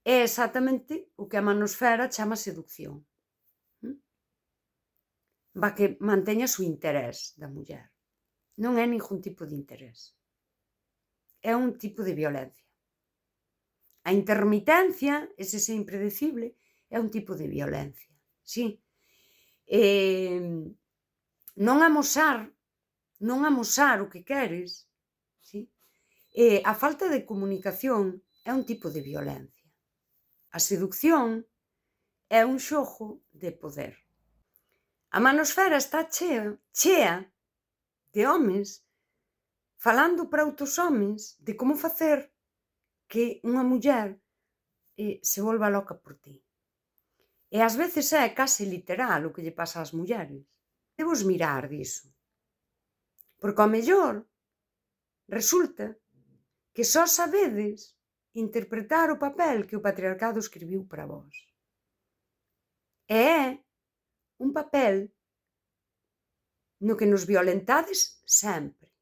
é exactamente o que a manosfera chama seducción. Va que manteñas o interés da muller. Non é ningún tipo de interés. É un tipo de violencia. A intermitencia, ese ser impredecible, é un tipo de violencia, sí. Non amosar o que queres, sí. A falta de comunicación é un tipo de violencia. A seducción é un xogo de poder. A manosfera está chea de homes falando para outros homes de como facer que unha muller se volva loca por ti. E ás veces é case literal o que lle pasa ás mulleres. Debos mirar diso. Porque ao mellor resulta que só sabedes interpretar o papel que o patriarcado escribiu para vós. E é un papel no que nos violentades sempre.